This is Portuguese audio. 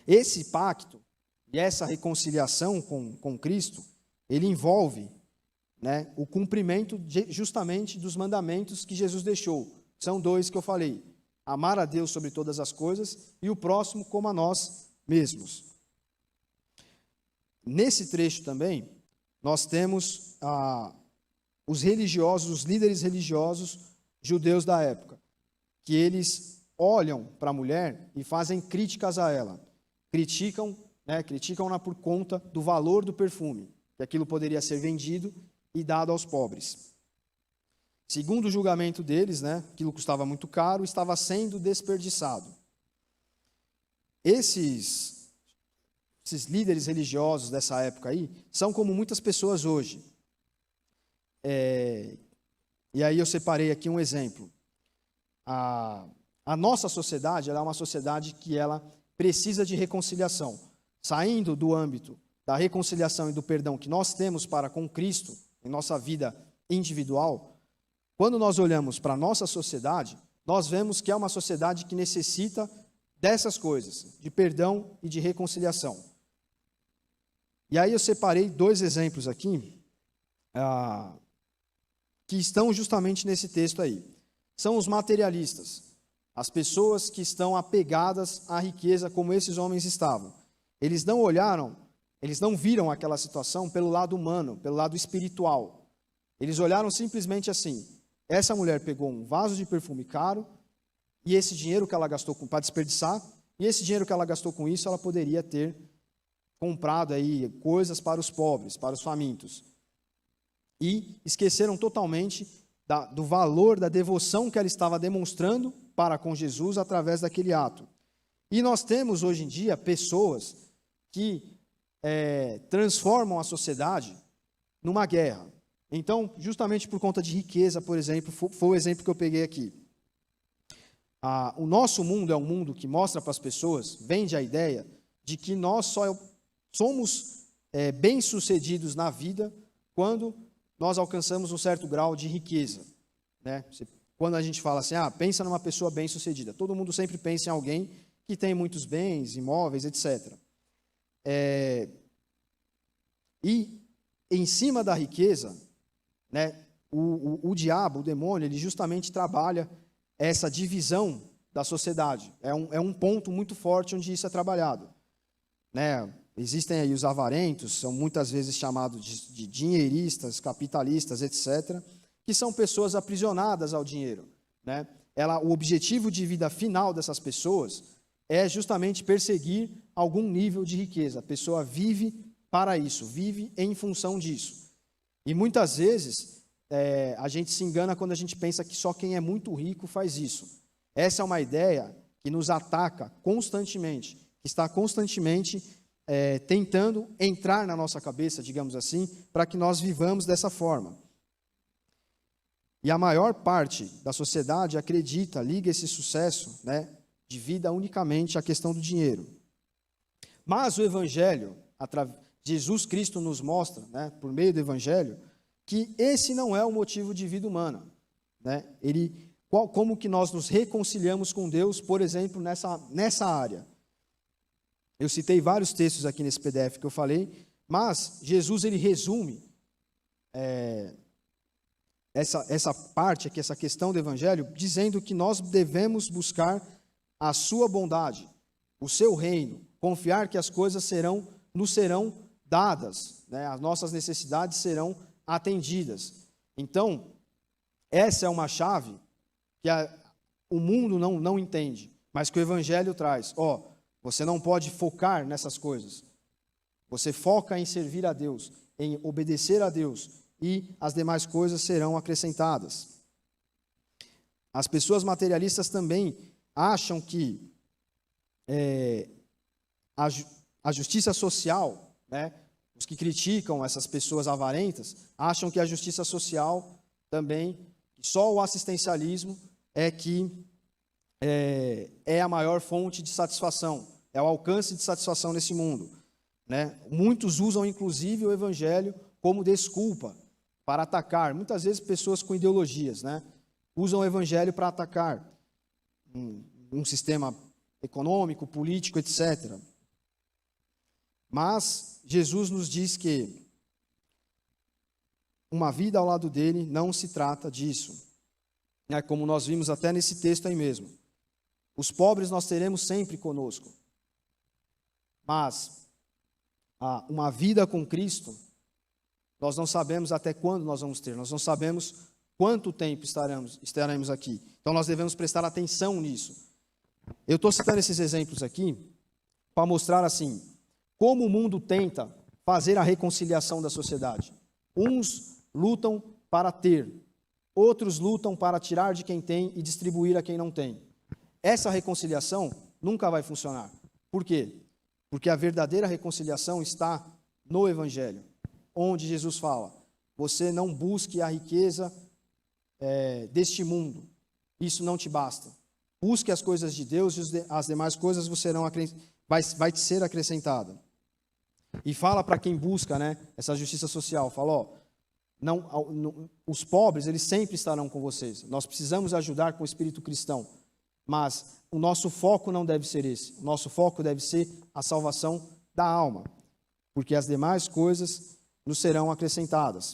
Esse pacto e essa reconciliação com Cristo, ele envolve, né, o cumprimento justamente dos mandamentos que Jesus deixou. São dois que eu falei: amar a Deus sobre todas as coisas e o próximo como a nós mesmos. Nesse trecho também, nós temos os religiosos, os líderes religiosos judeus da época, que eles olham para a mulher e fazem críticas a ela. Criticam-na por conta do valor do perfume, que aquilo poderia ser vendido e dado aos pobres. Segundo o julgamento deles, né, aquilo custava muito caro, estava sendo desperdiçado. Esses líderes religiosos dessa época aí são como muitas pessoas hoje. E aí eu separei aqui um exemplo. A nossa sociedade, ela é uma sociedade que ela precisa de reconciliação. Saindo do âmbito da reconciliação e do perdão que nós temos para com Cristo em nossa vida individual, quando nós olhamos para a nossa sociedade, nós vemos que é uma sociedade que necessita dessas coisas, de perdão e de reconciliação. E aí eu separei dois exemplos aqui, que estão justamente nesse texto aí. São os materialistas, as pessoas que estão apegadas à riqueza como esses homens estavam. Eles não viram aquela situação pelo lado humano, pelo lado espiritual. Eles olharam simplesmente assim: essa mulher pegou um vaso de perfume caro, e esse dinheiro que ela gastou para desperdiçar, e esse dinheiro que ela gastou com isso, ela poderia ter comprado aí coisas para os pobres, para os famintos. E esqueceram totalmente do valor, da devoção que ela estava demonstrando para com Jesus através daquele ato. E nós temos hoje em dia pessoas que transformam a sociedade numa guerra. Então, justamente por conta de riqueza, por exemplo, foi o exemplo que eu peguei aqui. O nosso mundo é um mundo que mostra para as pessoas, vende a ideia de que nós só somos bem-sucedidos na vida quando nós alcançamos um certo grau de riqueza, né? Quando a gente fala assim, pensa numa pessoa bem-sucedida, todo mundo sempre pensa em alguém que tem muitos bens, imóveis, etc. E em cima da riqueza, né, o diabo, o demônio, ele justamente trabalha essa divisão da sociedade. É um ponto muito forte onde isso é trabalhado, né? Existem aí os avarentos, são muitas vezes chamados de dinheiristas, capitalistas, etc., que são pessoas aprisionadas ao dinheiro, né? O objetivo de vida final dessas pessoas é justamente perseguir algum nível de riqueza. A pessoa vive para isso, vive em função disso. E muitas vezes a gente se engana quando a gente pensa que só quem é muito rico faz isso. Essa é uma ideia que nos ataca constantemente, que está constantemente tentando entrar na nossa cabeça, digamos assim, para que nós vivamos dessa forma. E a maior parte da sociedade liga esse sucesso, né, de vida unicamente à questão do dinheiro. Mas o Evangelho, Jesus Cristo nos mostra, né, por meio do Evangelho, que esse não é o motivo de vida humana, né? Como que nós nos reconciliamos com Deus, por exemplo, nessa área. Eu citei vários textos aqui nesse PDF que eu falei, mas Jesus ele resume essa parte aqui, essa questão do Evangelho, dizendo que nós devemos buscar a sua bondade, o seu reino, confiar que as coisas nos serão dadas, né? As nossas necessidades serão atendidas. Então, essa é uma chave que o mundo não entende, mas que o Evangelho traz. Você não pode focar nessas coisas. Você foca em servir a Deus, em obedecer a Deus, e as demais coisas serão acrescentadas. As pessoas materialistas também acham que a justiça social, né, os que criticam essas pessoas avarentas, acham que a justiça social também, só o assistencialismo é a maior fonte de satisfação, é o alcance de satisfação nesse mundo, né? Muitos usam, inclusive, o Evangelho como desculpa para atacar, muitas vezes pessoas com ideologias, né, usam o Evangelho para atacar um sistema econômico, político, etc. Mas Jesus nos diz que uma vida ao lado dele não se trata disso. Como nós vimos até nesse texto aí mesmo. Os pobres nós teremos sempre conosco. Mas uma vida com Cristo, nós não sabemos até quando nós vamos ter. Nós não sabemos quanto tempo estaremos aqui. Então nós devemos prestar atenção nisso. Eu estou citando esses exemplos aqui para mostrar assim, como o mundo tenta fazer a reconciliação da sociedade. Uns lutam para ter, outros lutam para tirar de quem tem e distribuir a quem não tem. Essa reconciliação nunca vai funcionar. Por quê? Porque a verdadeira reconciliação está no Evangelho, onde Jesus fala, você não busque a riqueza deste mundo, isso não te basta. Busque as coisas de Deus e as demais coisas vai te ser acrescentada. E fala para quem busca, essa justiça social, fala, os pobres, eles sempre estarão com vocês. Nós precisamos ajudar com o espírito cristão. Mas o nosso foco não deve ser esse. O nosso foco deve ser a salvação da alma. Porque as demais coisas nos serão acrescentadas.